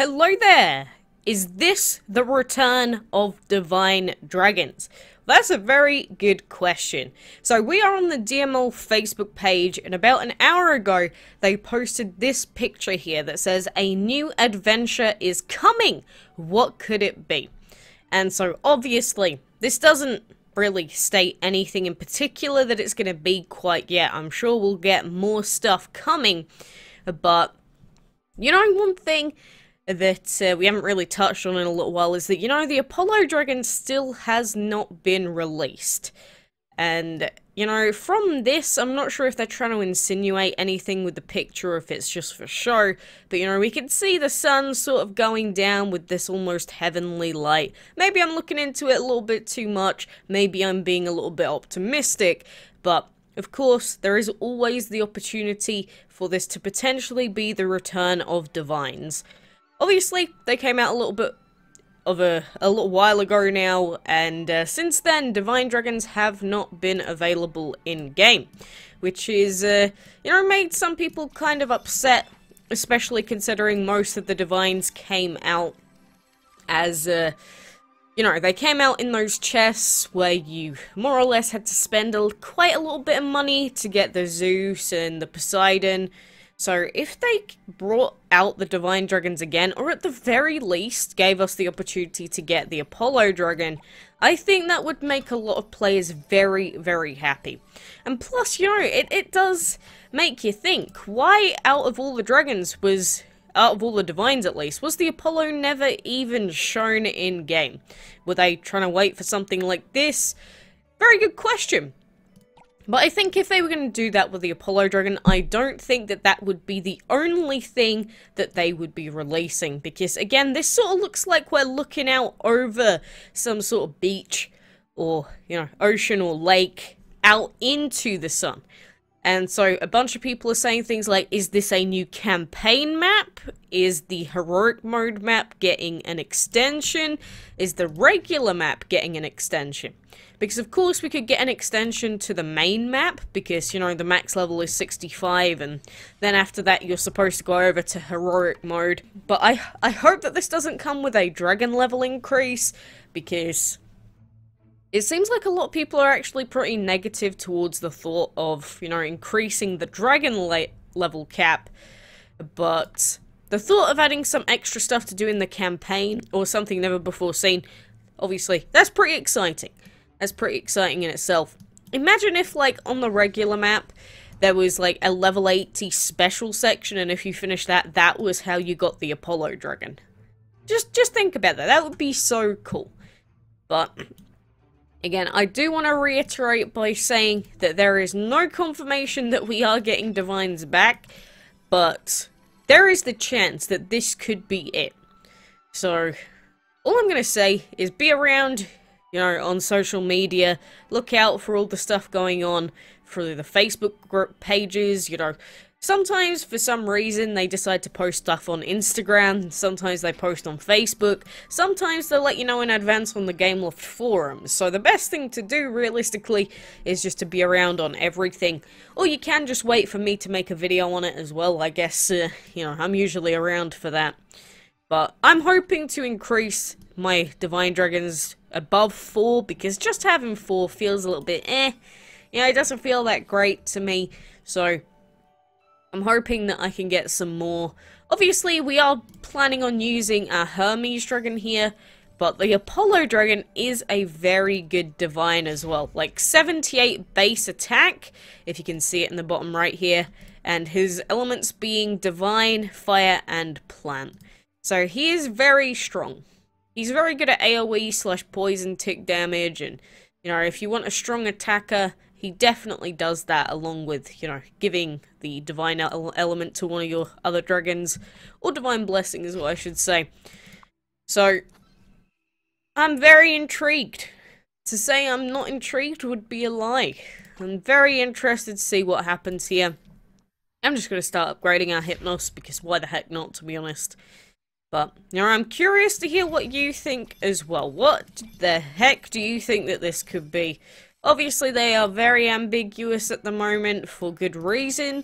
Hello there! Is this the return of divine dragons? That's a very good question. So we are on the DML Facebook page, and about an hour ago they posted this picture here that says a new adventure is coming. What could it be? And so obviously this doesn't really state anything in particular that it's going to be quite yet. I'm sure we'll get more stuff coming, but you know, one thing that we haven't really touched on in a little while is that, you know, the Apollo Dragon still has not been released. And, you know, from this, I'm not sure if they're trying to insinuate anything with the picture or if it's just for show. But, you know, we can see the sun sort of going down with this almost heavenly light. Maybe I'm looking into it a little bit too much. Maybe I'm being a little bit optimistic. But, of course, there is always the opportunity for this to potentially be the return of divines. Obviously, they came out a little bit of a little while ago now, and since then, divine dragons have not been available in-game, which is, you know, made some people kind of upset, especially considering most of the divines came out as, you know, they came out in those chests where you more or less had to spend quite a little bit of money to get the Zeus and the Poseidon. So if they brought out the Divine Dragons again, or at the very least gave us the opportunity to get the Apollo Dragon, I think that would make a lot of players very, very happy. And plus, you know, it does make you think, why out of all the dragons out of all the divines at least, was the Apollo never even shown in-game? Were they trying to wait for something like this? Very good question. But I think if they were going to do that with the Apollo Dragon, I don't think that that would be the only thing that they would be releasing. Because, again, this sort of looks like we're looking out over some sort of beach or, you know, ocean or lake out into the sun. And so a bunch of people are saying things like, is this a new campaign map? Is the heroic mode map getting an extension? Is the regular map getting an extension? Because of course we could get an extension to the main map, because, you know, the max level is 65, and then after that you're supposed to go over to heroic mode. But I hope that this doesn't come with a dragon level increase, because it seems like a lot of people are actually pretty negative towards the thought of, you know, increasing the dragon level cap, but the thought of adding some extra stuff to do in the campaign, or something never before seen, obviously, that's pretty exciting. That's pretty exciting in itself. Imagine if, like, on the regular map, there was, like, a level 80 special section, and if you finished that, that was how you got the Apollo Dragon. Just think about that. That would be so cool. But again, I do want to reiterate by saying that there is no confirmation that we are getting divines back, but there is the chance that this could be it. So, all I'm going to say is be around, you know, on social media, look out for all the stuff going on through the Facebook group pages, you know. Sometimes, for some reason, they decide to post stuff on Instagram, sometimes they post on Facebook, sometimes they'll let you know in advance on the Gameloft forums. So the best thing to do, realistically, is just to be around on everything. Or you can just wait for me to make a video on it as well. I guess, you know, I'm usually around for that. But I'm hoping to increase my Divine Dragons above 4, because just having 4 feels a little bit you know, it doesn't feel that great to me. So I'm hoping that I can get some more. Obviously, we are planning on using a Hermes Dragon here, but the Apollo Dragon is a very good divine as well. Like, 78 base attack, if you can see it in the bottom right here, and his elements being divine, fire, and plant. So he is very strong. He's very good at AoE/poison tick damage, and, you know, if you want a strong attacker, he definitely does that, along with, you know, giving the divine element to one of your other dragons, or divine blessing is what I should say. So, I'm very intrigued. To say I'm not intrigued would be a lie. I'm very interested to see what happens here. I'm just going to start upgrading our Hypnos, because why the heck not, to be honest. But, you know, I'm curious to hear what you think as well. What the heck do you think that this could be? Obviously, they are very ambiguous at the moment, for good reason.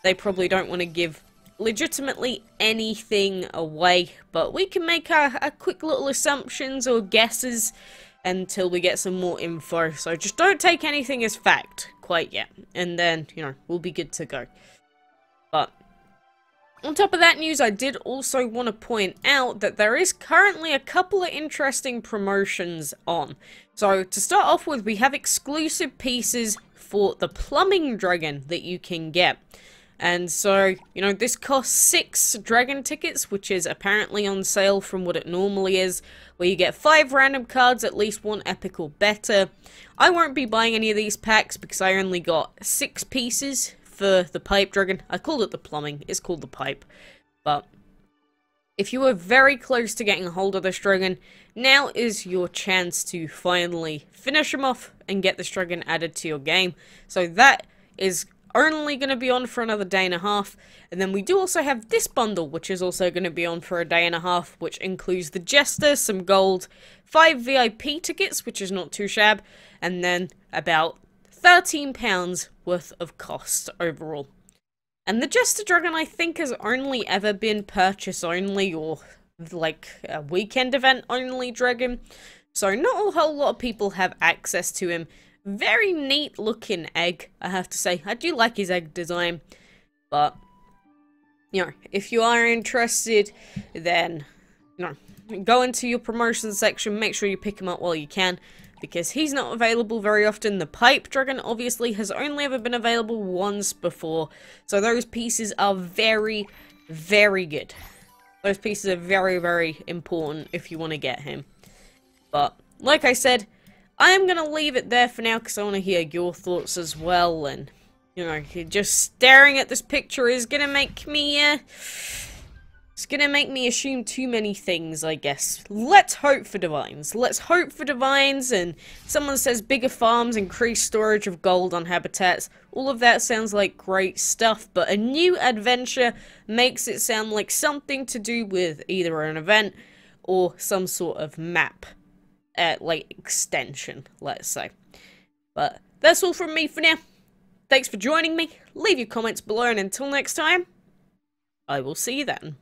They probably don't want to give legitimately anything away, but we can make our quick little assumptions or guesses until we get some more info. So just don't take anything as fact quite yet, and then, you know, we'll be good to go. But on top of that news, I did also want to point out that there is currently a couple of interesting promotions on. So to start off with, we have exclusive pieces for the plumbing dragon that you can get. And so, you know, this costs 6 dragon tickets, which is apparently on sale from what it normally is, where you get 5 random cards, at least 1 epic or better. I won't be buying any of these packs because I only got 6 pieces for the pipe dragon. I called it the plumbing, it's called the pipe. But if you were very close to getting a hold of this dragon, now is your chance to finally finish him off and get this dragon added to your game. So that is only going to be on for another day and a half. And then we do also have this bundle, which is also going to be on for a day and a half, which includes the Jester, some gold, 5 VIP tickets, which is not too shabby, and then about £13 worth of cost overall. And the Jester Dragon, I think, has only ever been purchase only, or like a weekend event only dragon. So not a whole lot of people have access to him. Very neat looking egg, I have to say. I do like his egg design. But, you know, if you are interested, then, you know, go into your promotion section, make sure you pick him up while you can, because he's not available very often. The pipe dragon obviously has only ever been available once before, so those pieces are very, very good. Those pieces are very, very important if you want to get him. But, like I said, I am going to leave it there for now because I want to hear your thoughts as well, and, you know, just staring at this picture is going to make me, it's going to make me assume too many things, I guess. Let's hope for divines. Let's hope for divines, and someone says bigger farms, increased storage of gold on habitats. All of that sounds like great stuff, but a new adventure makes it sound like something to do with either an event or some sort of map. Like, extension, let's say. But that's all from me for now. Thanks for joining me. Leave your comments below, and until next time, I will see you then.